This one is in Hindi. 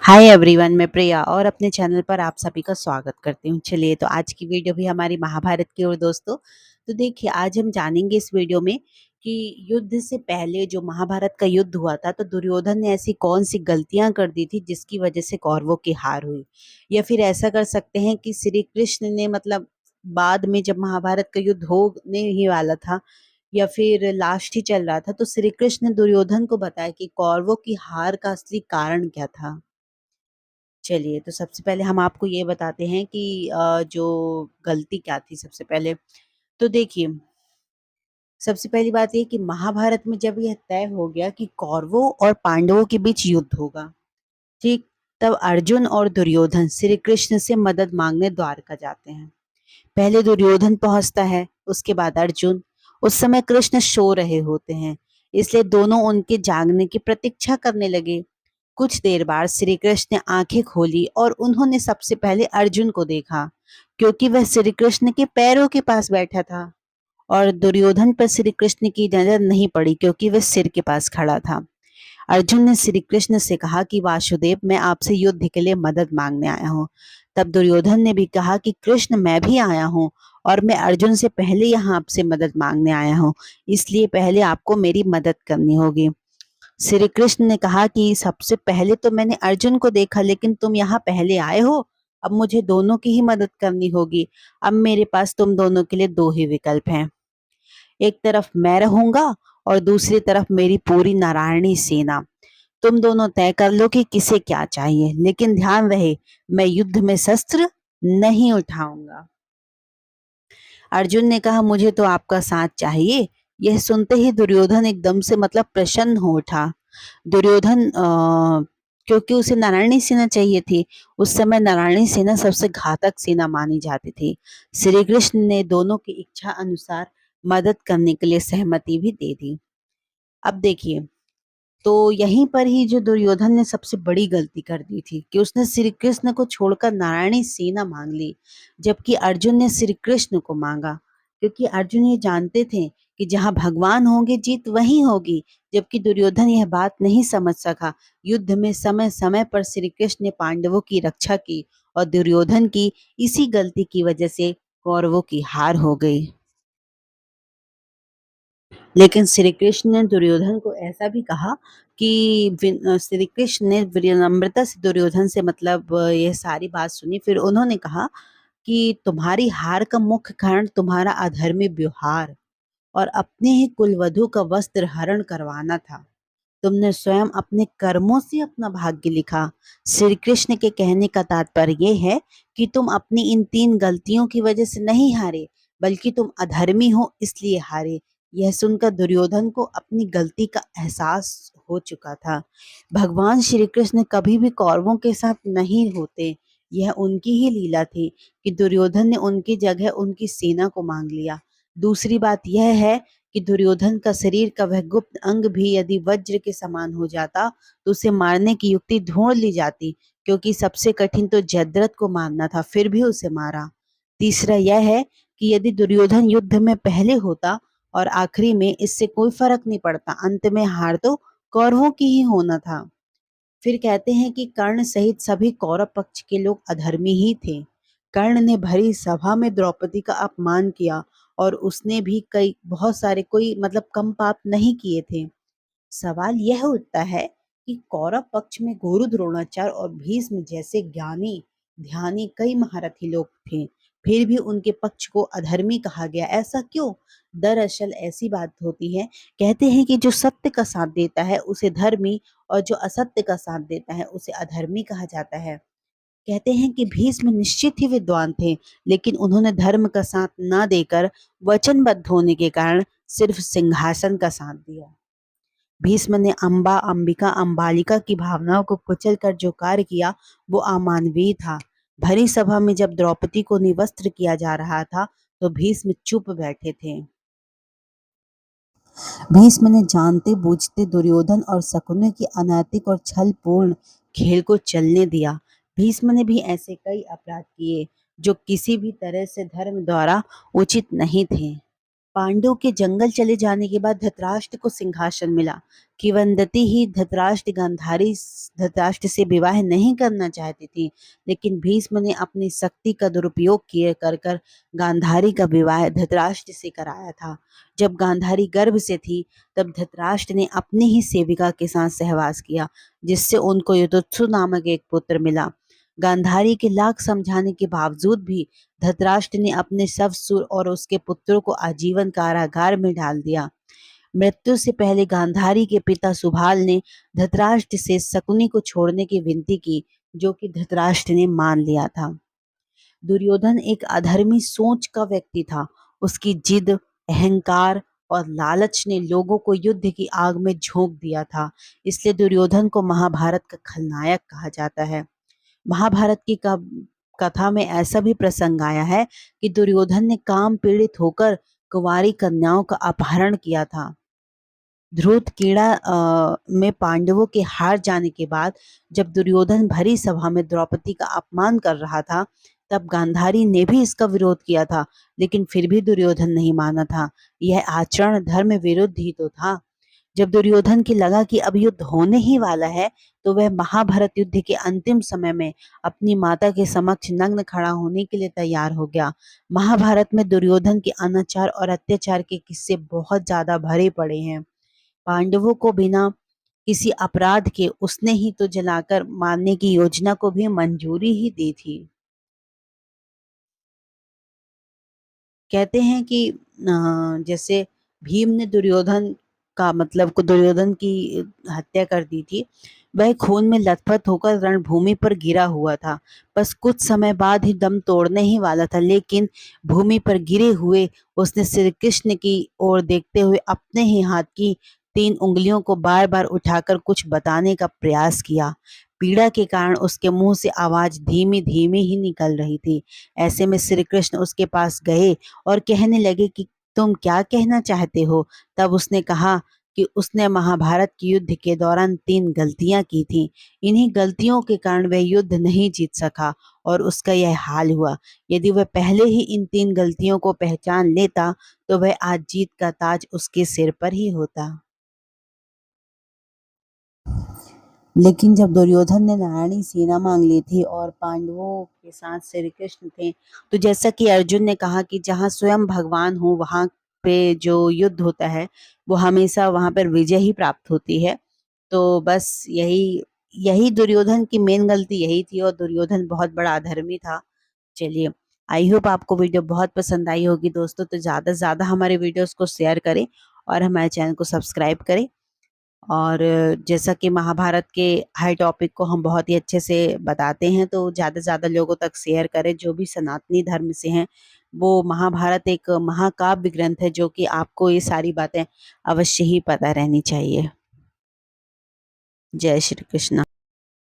हाय एवरीवन, मैं प्रिया और अपने चैनल पर आप सभी का स्वागत करती हूँ। चलिए तो आज की वीडियो भी हमारी महाभारत की ओर दोस्तों। तो देखिए आज हम जानेंगे इस वीडियो में कि युद्ध से पहले जो महाभारत का युद्ध हुआ था तो दुर्योधन ने ऐसी कौन सी गलतियां कर दी थी जिसकी वजह से कौरवों की हार हुई। या फिर ऐसा कर सकते हैं कि श्री कृष्ण ने मतलब बाद में जब महाभारत का युद्ध होने ही वाला था या फिर लास्ट ही चल रहा था तो श्री कृष्ण ने दुर्योधन को बताया कि कौरवों की हार का असली कारण क्या था। चलिए, तो सबसे पहले हम आपको ये बताते हैं कि जो गलती क्या थी सबसे पहले। तो देखिए, सबसे पहली बात ये कि महाभारत में जब यह तय हो गया कि कौरवों और पांडवों के बीच युद्ध होगा, ठीक, तब अर्जुन और दुर्योधन श्री कृष्ण से मदद मांगने द्वारका जाते हैं। पहले दुर्योधन पहुंचता है, उसके बाद अर्जुन। उस समय कृष्ण सो रहे होते हैं, इसलिए दोनों उनके जागने की प्रतीक्षा करने लगे। कुछ देर बाद श्री कृष्ण ने आंखें खोली और उन्होंने सबसे पहले अर्जुन को देखा, क्योंकि वह श्री कृष्ण के पैरों के पास बैठा था। और दुर्योधन पर श्री कृष्ण की नजर नहीं पड़ी क्योंकि वह सिर के पास खड़ा था। अर्जुन ने श्री कृष्ण से कहा कि वासुदेव, मैं आपसे युद्ध के लिए मदद मांगने आया हूँ। तब दुर्योधन ने भी कहा कि कृष्ण, मैं भी आया हूँ और मैं अर्जुन से पहले यहाँ आपसे मदद मांगने आया हूँ, इसलिए पहले आपको मेरी मदद करनी होगी। श्री कृष्ण ने कहा कि सबसे पहले तो मैंने अर्जुन को देखा, लेकिन तुम यहाँ पहले आए हो, अब मुझे दोनों की ही मदद करनी होगी। अब मेरे पास तुम दोनों के लिए दो ही विकल्प हैं, एक तरफ मैं रहूंगा और दूसरी तरफ मेरी पूरी नारायणी सेना। तुम दोनों तय कर लो कि किसे क्या चाहिए, लेकिन ध्यान रहे, मैं युद्ध में शस्त्र नहीं उठाऊंगा। अर्जुन ने कहा, मुझे तो आपका साथ चाहिए। यह सुनते ही दुर्योधन एकदम से मतलब प्रसन्न हो उठा। दुर्योधन क्योंकि उसे नारायणी सेना चाहिए थी। उस समय नारायणी सेना सबसे घातक सेना मानी जाती थी। श्री कृष्ण ने दोनों की इच्छा अनुसार मदद करने के लिए सहमति भी दे दी। अब देखिए, तो यहीं पर ही जो दुर्योधन ने सबसे बड़ी गलती कर दी थी कि उसने श्री कृष्ण को छोड़कर नारायणी सेना मांग ली, जबकि अर्जुन ने श्री कृष्ण को मांगा। क्योंकि अर्जुन ये जानते थे कि जहां भगवान होंगे जीत वहीं होगी, जबकि दुर्योधन यह बात नहीं समझ सका। युद्ध में समय समय पर श्री कृष्ण ने पांडवों की रक्षा की और दुर्योधन की इसी गलती की वजह से कौरवों की हार हो गई। लेकिन श्री कृष्ण ने दुर्योधन को ऐसा भी कहा कि श्री कृष्ण ने विनम्रता से दुर्योधन से मतलब ये सारी बात सुनी। फिर उन्होंने कहा कि तुम्हारी हार का मुख्य कारण तुम्हारा अधर्मी व्यवहार और अपने ही कुलवधु का वस्त्र हरण करवाना था। तुमने स्वयं अपने कर्मों से अपना भाग्य लिखा। श्री कृष्ण के कहने का तात्पर्य यह है कि तुम अपनी इन तीन गलतियों की वजह से नहीं हारे, बल्कि तुम अधर्मी हो इसलिए हारे। यह सुनकर दुर्योधन को अपनी गलती का एहसास हो चुका था। भगवान श्री कृष्ण कभी भी कौरवों के साथ नहीं होते। यह उनकी ही लीला थी कि दुर्योधन ने उनकी जगह उनकी सेना को मांग लिया। दूसरी बात यह है कि दुर्योधन का शरीर का वह गुप्त अंग भी यदि वज्र के समान हो जाता तो उसे मारने की युक्ति ढूंढ ली जाती, क्योंकि सबसे कठिन तो जयद्रथ को मारना था, फिर भी उसे मारा। तीसरा यह है कि यदि दुर्योधन युद्ध में पहले होता और आखिरी में, इससे कोई फर्क नहीं पड़ता, अंत में हार तो कौरवों की ही होना था। फिर कहते हैं कि कर्ण सहित सभी कौरव पक्ष के लोग अधर्मी ही थे। कर्ण ने भरी सभा में द्रौपदी का अपमान किया और उसने भी कई बहुत सारे कोई मतलब कम पाप नहीं किए थे। सवाल यह उठता है कि कौरव पक्ष में गुरु द्रोणाचार्य और भीष्म जैसे ज्ञानी ध्यानी कई महारथी लोग थे, फिर भी उनके पक्ष को अधर्मी कहा गया, ऐसा क्यों? दरअसल ऐसी बात होती है, कहते हैं कि जो सत्य का साथ देता है उसे धर्मी और जो असत्य का साथ देता है उसे अधर्मी कहा जाता है। कहते हैं कि भीष्म निश्चित ही विद्वान थे, लेकिन उन्होंने धर्म का साथ ना देकर वचनबद्ध होने के कारण सिर्फ सिंहासन का साथ दिया। भीष्म ने अम्बा, अंबिका, अम्बालिका की भावनाओं को कुचल कर जो कार्य किया वो अमानवीय था। भरी सभा में जब द्रौपदी को निवस्त्र किया जा रहा था तो भीष्म चुप बैठे थे। भीष्म ने जानते बूझते दुर्योधन और शकुनि की अनैतिक और छलपूर्ण खेल को चलने दिया। भीष्म ने भी ऐसे कई अपराध किए जो किसी भी तरह से धर्म द्वारा उचित नहीं थे। पांडवों के जंगल चले जाने के बाद धृतराष्ट्र को सिंहासन मिला। किवंदती ही धृतराष्ट्र से विवाह नहीं करना चाहती थी, लेकिन भीष्म ने अपनी शक्ति का दुरुपयोग किए कर गांधारी का विवाह धृतराष्ट्र से कराया था। जब गांधारी गर्भ से थी, तब धृतराष्ट्र ने अपनी ही सेविका के साथ सहवास किया, जिससे उनको युधिष्ठिर नामक एक पुत्र मिला। गांधारी के लाख समझाने के बावजूद भी धृतराष्ट्र ने अपने ससुर और उसके पुत्रों को आजीवन कारागार में डाल दिया। मृत्यु से पहले गांधारी के पिता सुभाल ने धृतराष्ट्र से शकुनी को छोड़ने की विनती की, जो कि धृतराष्ट्र ने मान लिया था। दुर्योधन एक अधर्मी सोच का व्यक्ति था। उसकी जिद, अहंकार और लालच ने लोगों को युद्ध की आग में झोंक दिया था। इसलिए दुर्योधन को महाभारत का खलनायक कहा जाता है। महाभारत की कथा में ऐसा भी प्रसंग आया है कि दुर्योधन ने काम पीड़ित होकर कुंवारी कन्याओं का अपहरण किया था। ध्रुव कीड़ा में पांडवों के हार जाने के बाद जब दुर्योधन भरी सभा में द्रौपदी का अपमान कर रहा था, तब गांधारी ने भी इसका विरोध किया था, लेकिन फिर भी दुर्योधन नहीं माना था। यह आचरण धर्म विरुद्ध ही तो था। जब दुर्योधन की लगा कि अब युद्ध होने ही वाला है, तो वह महाभारत युद्ध के अंतिम समय में अपनी माता के समक्ष नग्न खड़ा होने के लिए तैयार हो गया। महाभारत में दुर्योधन के अनाचार और अत्याचार के किस्से बहुत ज्यादा भरे पड़े हैं। पांडवों को बिना किसी अपराध के उसने ही तो जलाकर मारने की योजना को भी मंजूरी ही दी थी। कहते हैं कि जैसे भीम ने दुर्योधन की हत्या कर दी थी। वह खून में लथपथ होकर रणभूमि पर गिरा हुआ था। बस कुछ समय बाद ही दम तोड़ने ही वाला था, लेकिन भूमि पर गिरे हुए उसने श्री कृष्ण की ओर देखते हुए अपने ही हाथ की 3 उंगलियों को बार बार उठाकर कुछ बताने का प्रयास किया। पीड़ा के कारण उसके मुंह से आवाज धीमी धीमी ही निकल रही थी। ऐसे में श्री कृष्ण उसके पास गए और कहने लगे कि तुम क्या कहना चाहते हो। तब उसने कहा कि उसने महाभारत के युद्ध के दौरान 3 गलतियां की थी। इन्हीं गलतियों के कारण वह युद्ध नहीं जीत सका और उसका यह हाल हुआ। यदि वह पहले ही इन 3 गलतियों को पहचान लेता, तो वह आज जीत का ताज उसके सिर पर ही होता। लेकिन जब दुर्योधन ने नारायणी सेना मांग ली थी और पांडवों के साथ श्री कृष्ण थे, तो जैसा कि अर्जुन ने कहा कि जहाँ स्वयं भगवान हो, वहां पे जो युद्ध होता है, वो हमेशा वहां पर विजय ही प्राप्त होती है। तो बस यही यही दुर्योधन की मेन गलती यही थी, और दुर्योधन बहुत बड़ा अधर्मी था। चलिए, आई होप आपको वीडियो बहुत पसंद आई होगी दोस्तों। तो ज्यादा से ज्यादा हमारे वीडियोस को शेयर करें और हमारे चैनल को सब्सक्राइब करें। और जैसा कि महाभारत के हर टॉपिक को हम बहुत ही अच्छे से बताते हैं, तो ज़्यादा से ज़्यादा लोगों तक शेयर करें। जो भी सनातनी धर्म से हैं, वो महाभारत एक महाकाव्य ग्रंथ है, जो कि आपको ये सारी बातें अवश्य ही पता रहनी चाहिए। जय श्री कृष्ण।